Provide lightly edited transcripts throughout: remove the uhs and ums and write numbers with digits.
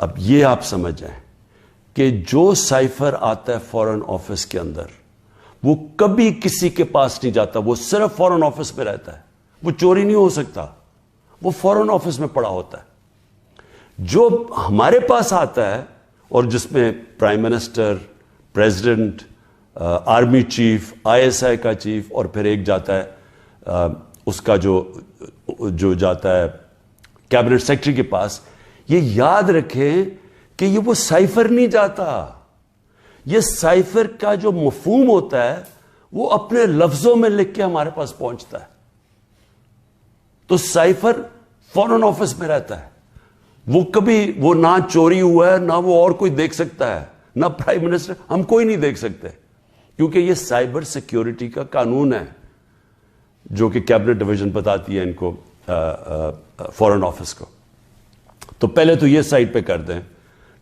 اب یہ آپ سمجھ جائیں کہ جو سائفر آتا ہے فورن آفس کے اندر وہ کبھی کسی کے پاس نہیں جاتا, وہ صرف فورن آفس میں رہتا ہے, وہ چوری نہیں ہو سکتا, وہ فورن آفس میں پڑا ہوتا ہے. جو ہمارے پاس آتا ہے اور جس میں prime minister, president, army chief, ISI کا چیف, اور پھر ایک جاتا ہے اس کا جو جاتا ہے کیبنٹ سیکرٹری کے پاس, یہ یاد رکھیں کہ یہ وہ سائفر نہیں جاتا. یہ سائفر کا جو مفہوم ہوتا ہے وہ اپنے لفظوں میں لکھ کے ہمارے پاس پہنچتا ہے. تو سائفر فورن آفس میں رہتا ہے, وہ کبھی وہ نہ چوری ہوا ہے, نہ وہ اور کوئی دیکھ سکتا ہے, نہ پرائم منسٹر, ہم کوئی نہیں دیکھ سکتے, کیونکہ یہ سائبر سیکیورٹی کا قانون ہے جو کہ کیبنٹ ڈویژن بتاتی ہے ان کو, فورن آفس کو. تو پہلے تو یہ سائٹ پہ کر دیں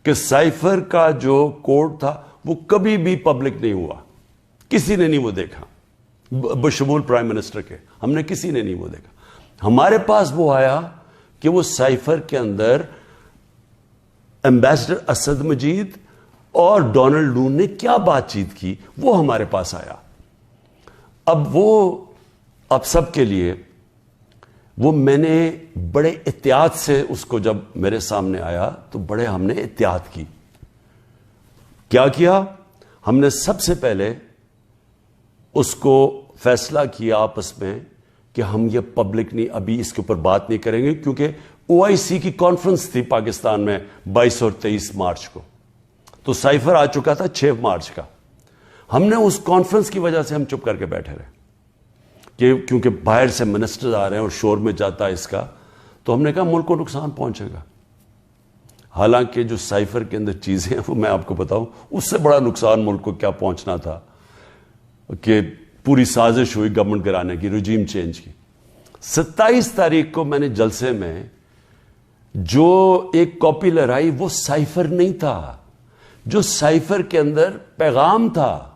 کہ سائفر کا جو کوڈ تھا وہ کبھی بھی پبلک نہیں ہوا, کسی نے نہیں وہ دیکھا, بشمول پرائم منسٹر کے, ہم نے کسی نے نہیں وہ دیکھا. ہمارے پاس وہ آیا کہ وہ سائفر کے اندر ایمبیسڈر اسد مجید اور ڈونلڈ لون نے کیا بات چیت کی, وہ ہمارے پاس آیا. اب سب کے لیے وہ میں نے بڑے احتیاط سے اس کو جب میرے سامنے آیا تو بڑے ہم نے احتیاط کی. کیا کیا ہم نے؟ سب سے پہلے اس کو فیصلہ کیا آپس میں کہ ہم یہ پبلک نہیں, ابھی اس کے اوپر بات نہیں کریں گے, کیونکہ OIC کی کانفرنس تھی پاکستان میں 22 اور 23 مارچ کو, تو سائفر آ چکا تھا 6 مارچ کا. ہم نے اس کانفرنس کی وجہ سے ہم چپ کر کے بیٹھے رہے کیونکہ باہر سے منسٹر آ رہے ہیں اور شور میں جاتا ہے اس کا, تو ہم نے کہا ملک کو نقصان پہنچے گا. حالانکہ جو سائفر کے اندر چیزیں ہیں وہ میں آپ کو بتاؤں, اس سے بڑا نقصان ملک کو کیا پہنچنا تھا کہ پوری سازش ہوئی گورنمنٹ گرانے کی, رجیم چینج کی. 27 تاریخ کو میں نے جلسے میں جو ایک کاپی لہرائی وہ سائفر نہیں تھا, جو سائفر کے اندر پیغام تھا,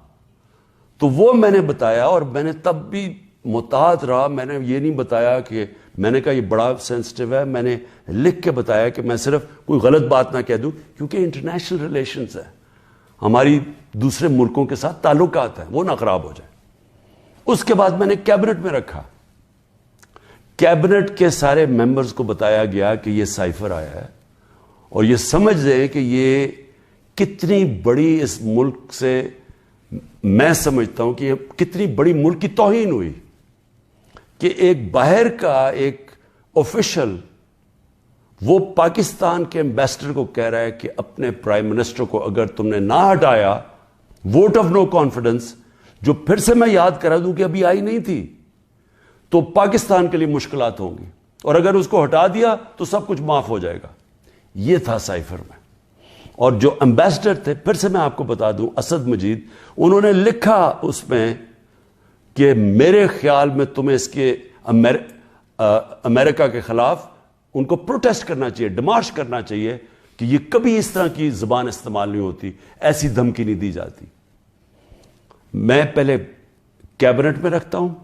تو وہ میں نے بتایا. اور میں نے تب بھی محتاط رہا, میں نے یہ نہیں بتایا کہ میں نے کہا یہ بڑا سینسٹیو ہے, میں نے لکھ کے بتایا کہ میں صرف کوئی غلط بات نہ کہہ دوں, کیونکہ انٹرنیشنل ریلیشنز ہے, ہماری دوسرے ملکوں کے ساتھ تعلقات ہیں, وہ نہ خراب ہو جائے. اس کے بعد میں نے کیبنٹ میں رکھا, کیبنٹ کے سارے ممبرز کو بتایا گیا کہ یہ سائفر آیا ہے, اور یہ سمجھ لیں کہ یہ کتنی بڑی اس ملک سے, میں سمجھتا ہوں کہ یہ کتنی بڑی ملک کی توہین ہوئی کہ ایک باہر کا ایک آفیشل وہ پاکستان کے ایمبیسڈر کو کہہ رہا ہے کہ اپنے پرائم منسٹر کو اگر تم نے نہ ہٹایا, ووٹ آف نو کانفیڈنس, جو پھر سے میں یاد کرا دوں کہ ابھی آئی نہیں تھی, تو پاکستان کے لیے مشکلات ہوں گی, اور اگر اس کو ہٹا دیا تو سب کچھ معاف ہو جائے گا. یہ تھا سائفر میں. اور جو ایمبیسڈر تھے, پھر سے میں آپ کو بتا دوں, اسد مجید, انہوں نے لکھا اس میں کہ میرے خیال میں تمہیں اس کے امریکہ کے خلاف ان کو پروٹیسٹ کرنا چاہیے, ڈیمارش کرنا چاہیے کہ یہ کبھی اس طرح کی زبان استعمال نہیں ہوتی, ایسی دھمکی نہیں دی جاتی. میں پہلے کیبنٹ میں رکھتا ہوں,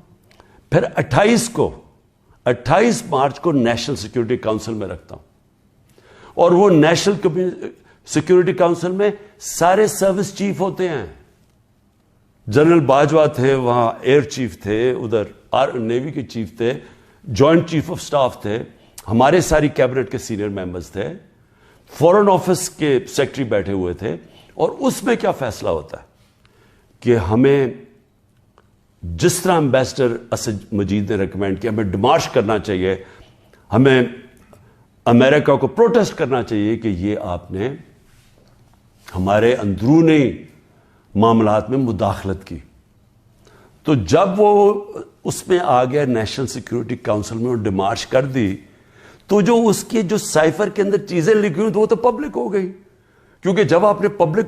پھر 28 مارچ کو نیشنل سیکیورٹی کاؤنسل میں رکھتا ہوں, اور وہ نیشنل سیکیورٹی کاؤنسل میں سارے سروس چیف ہوتے ہیں. جنرل باجوہ تھے وہاں, ایئر چیف تھے ادھر, نیوی کے چیف تھے, جوائنٹ چیف آف سٹاف تھے, ہمارے ساری کیبنٹ کے سینئر ممبرز تھے, فورن آفس کے سیکرٹری بیٹھے ہوئے تھے. اور اس میں کیا فیصلہ ہوتا ہے کہ ہمیں جس طرح ایمبیسڈر اسد مجید نے ریکمینڈ کیا, ہمیں ڈیمارش کرنا چاہیے, ہمیں امریکہ کو پروٹیسٹ کرنا چاہیے کہ یہ آپ نے ہمارے اندرونی معاملات میں مداخلت کی. تو جب وہ اس میں آ گیا نیشنل سیکیورٹی کاؤنسل میں اور ڈیمارش کر دی, تو جو اس کی جو سائفر کے اندر چیزیں لکھی ہوئی تو وہ تو پبلک ہو گئی, کیونکہ جب آپ نے پبلک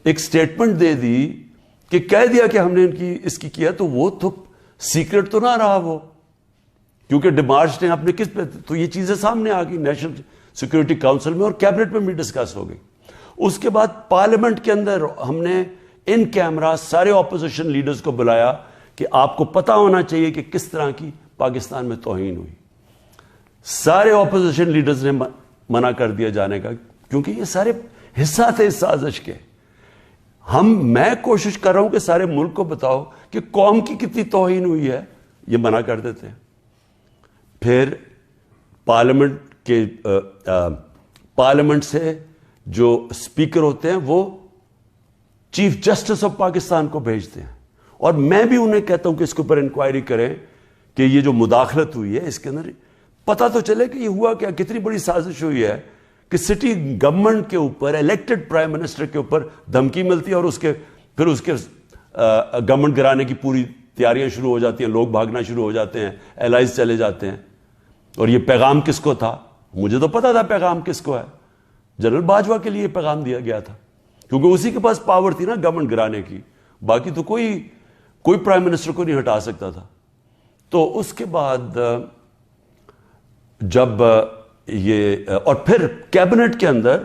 ایک سٹیٹمنٹ دے دی کہ کہہ دیا کہ ہم نے اس کی کیا, تو وہ تو سیکرٹ تو نہ رہا وہ, کیونکہ ڈیمارش نے اپنے کس پہ, تو یہ چیزیں سامنے آ گئی نیشنل سیکیورٹی کاؤنسل میں اور کیبنٹ میں بھی ڈسکس ہو گئی. اس کے بعد پارلیمنٹ کے اندر ہم نے ان کیمرہ سارے اپوزیشن لیڈرز کو بلایا کہ آپ کو پتا ہونا چاہیے کہ کس طرح کی پاکستان میں توہین ہوئی. سارے اپوزیشن لیڈرز نے منع کر دیا جانے کا, کیونکہ یہ سارے حصہ تھے اس سازش کے. میں کوشش کر رہا ہوں کہ سارے ملک کو بتاؤ کہ قوم کی کتنی توہین ہوئی ہے, یہ منع کر دیتے ہیں. پھر پارلیمنٹ سے جو اسپیکر ہوتے ہیں وہ چیف جسٹس آف پاکستان کو بھیجتے ہیں, اور میں بھی انہیں کہتا ہوں کہ اس کے اوپر انکوائری کریں کہ یہ جو مداخلت ہوئی ہے اس کے اندر پتہ تو چلے کہ یہ ہوا کیا, کتنی بڑی سازش ہوئی ہے کہ سٹی گورنمنٹ کے اوپر, الیکٹڈ پرائم منسٹر کے اوپر دھمکی ملتی ہے, اور پھر اس کے گورنمنٹ گرانے کی پوری تیاریاں شروع ہو جاتی ہیں, لوگ بھاگنا شروع ہو جاتے ہیں, الائز چلے جاتے ہیں. اور یہ پیغام کس کو تھا؟ مجھے تو پتا تھا پیغام کس کو ہے, جنرل باجوہ کے لیے پیغام دیا گیا تھا, کیونکہ اسی کے پاس پاور تھی نا گورنمنٹ گرانے کی, باقی تو کوئی پرائم منسٹر کو نہیں ہٹا سکتا تھا. تو اس کے بعد جب یہ, اور پھر کیبنٹ کے اندر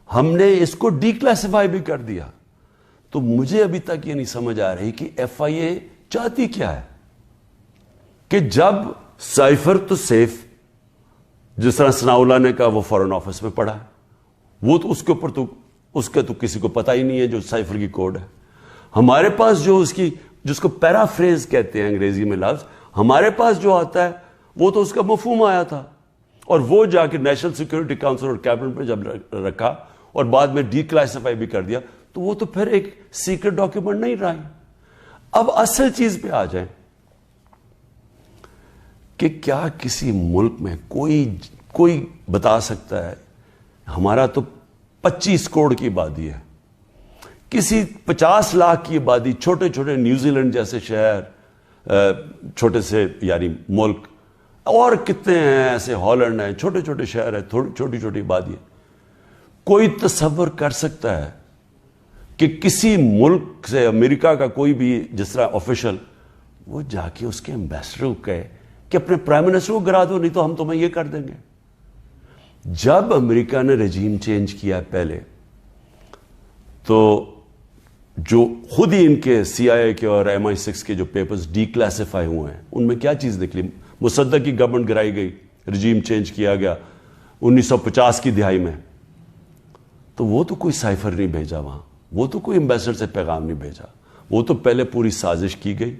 ہم نے اس کو ڈی کلاسیفائی بھی کر دیا. تو مجھے ابھی تک یہ نہیں سمجھ آ رہی کہ ایف آئی اے چاہتی کیا ہے, کہ جب سائفر تو سیف, جس طرح ثناء اللہ نے کہا وہ فورن آفس میں پڑا ہے, وہ تو اس کے اوپر تو اس کا تو کسی کو پتہ ہی نہیں ہے جو سائفر کی کوڈ ہے. ہمارے پاس جو جس کو پیرافریز کہتے ہیں انگریزی میں لفظ, ہمارے پاس جو آتا ہے وہ تو اس کا مفہوم آیا تھا, اور وہ جا کے نیشنل سیکورٹی کاؤنسل اور کیبنٹ میں جب رکھا اور بعد میں ڈی کلاسیفائی بھی کر دیا, تو وہ تو پھر ایک سیکرٹ ڈاکیومنٹ نہیں رہا. اب اصل چیز پہ آ جائیں کہ کیا کسی ملک میں کوئی بتا سکتا ہے, ہمارا تو 25 کروڑ کی آبادی ہے, کسی 50 لاکھ کی آبادی, چھوٹے چھوٹے نیوزی لینڈ جیسے شہر, چھوٹے سے یعنی ملک, اور کتنے ہیں ایسے, ہالینڈ ہیں, چھوٹے چھوٹے شہر ہیں, چھوٹی چھوٹی آبادی ہے. کوئی تصور کر سکتا ہے کہ کسی ملک سے, امریکہ کا کوئی بھی جس طرح آفیشل, وہ جا کے اس کے ایمبیسڈر کو کہے کہ اپنے پرائم منسٹر کو گرا دو, نہیں تو ہم تمہیں یہ کر دیں گے. جب امریکہ نے رجیم چینج کیا پہلے, تو جو خود ہی ان کے سی آئی اے کے اور MI6 کے جو پیپرز ڈی کلاسیفائی ہوئے ہیں, ان میں کیا چیز نکلی؟ مصدق کی گورنمنٹ گرائی گئی, رجیم چینج کیا گیا 1950 کی دہائی میں. تو وہ تو کوئی سائفر نہیں بھیجا وہاں, وہ تو کوئی ایمبیسڈر سے پیغام نہیں بھیجا, وہ تو پہلے پوری سازش کی گئی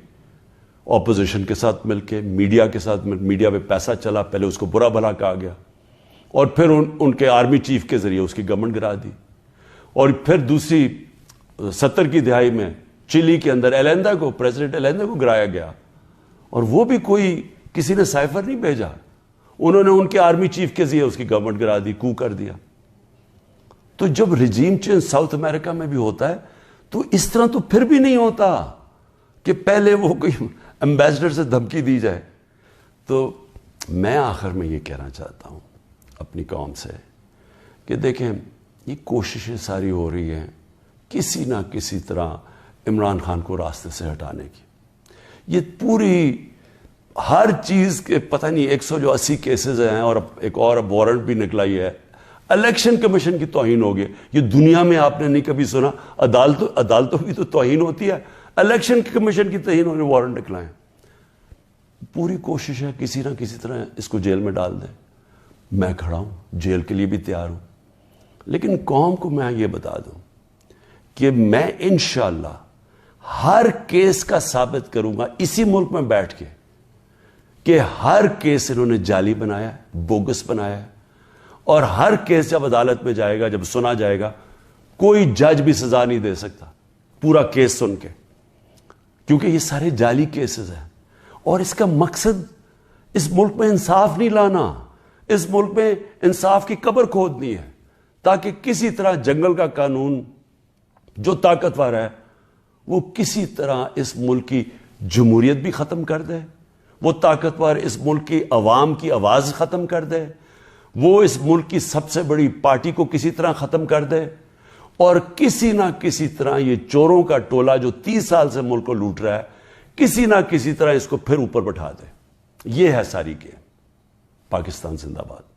اپوزیشن کے ساتھ مل کے, میڈیا کے ساتھ میڈیا پہ پیسہ چلا, پہلے اس کو برا بھلا کہا گیا, اور پھر ان کے آرمی چیف کے ذریعے اس کی گورنمنٹ گرا دی. اور پھر دوسری 70 کی دہائی میں چلی کے اندر ایلیندا کو, پریزیڈنٹ ایلیندا کو گرایا گیا, اور وہ بھی کسی نے سائفر نہیں بھیجا, انہوں نے ان کے آرمی چیف کے ذریعے اس کی گورنمنٹ گرا دی, کو کر دیا. تو جب رجیم چینج ساؤتھ امریکہ میں بھی ہوتا ہے تو اس طرح تو پھر بھی نہیں ہوتا کہ پہلے وہ کوئی ایمبیسڈر سے دھمکی دی جائے. تو میں آخر میں یہ کہنا چاہتا ہوں اپنی قوم سے کہ دیکھیں, یہ کوششیں ساری ہو رہی ہیں کسی نہ کسی طرح عمران خان کو راستے سے ہٹانے کی. یہ پوری ہر چیز کے پتہ نہیں 180 کیسز ہیں, اور ایک اور وارنٹ بھی نکلا ہی ہے. الیکشن کمیشن کی توہین ہوگی, یہ دنیا میں آپ نے نہیں کبھی سنا. عدالتوں کی تو توہین ہوتی ہے, الیکشن کمیشن کی توہین ہونے وارنٹ نکلائیں. پوری کوشش ہے کسی نہ کسی طرح اس کو جیل میں ڈال دیں. میں کھڑا ہوں, جیل کے لیے بھی تیار ہوں, لیکن قوم کو میں یہ بتا دوں کہ میں انشاءاللہ ہر کیس کا ثابت کروں گا اسی ملک میں بیٹھ کے کہ ہر کیس انہوں نے جعلی بنایا ہے, بوگس بنایا ہے, اور ہر کیس جب عدالت میں جائے گا, جب سنا جائے گا, کوئی جج بھی سزا نہیں دے سکتا پورا کیس سن کے, کیونکہ یہ سارے جعلی کیسز ہیں. اور اس کا مقصد اس ملک میں انصاف نہیں لانا, اس ملک میں انصاف کی قبر کھودنی ہے, تاکہ کسی طرح جنگل کا قانون جو طاقتور ہے وہ کسی طرح اس ملک کی جمہوریت بھی ختم کر دے, وہ طاقتور اس ملک کی عوام کی آواز ختم کر دے, وہ اس ملک کی سب سے بڑی پارٹی کو کسی طرح ختم کر دے, اور کسی نہ کسی طرح یہ چوروں کا ٹولہ جو 30 سال سے ملک کو لوٹ رہا ہے, کسی نہ کسی طرح اس کو پھر اوپر بٹھا دے. یہ ہے ساری گیم. پاکستان زندہ باد.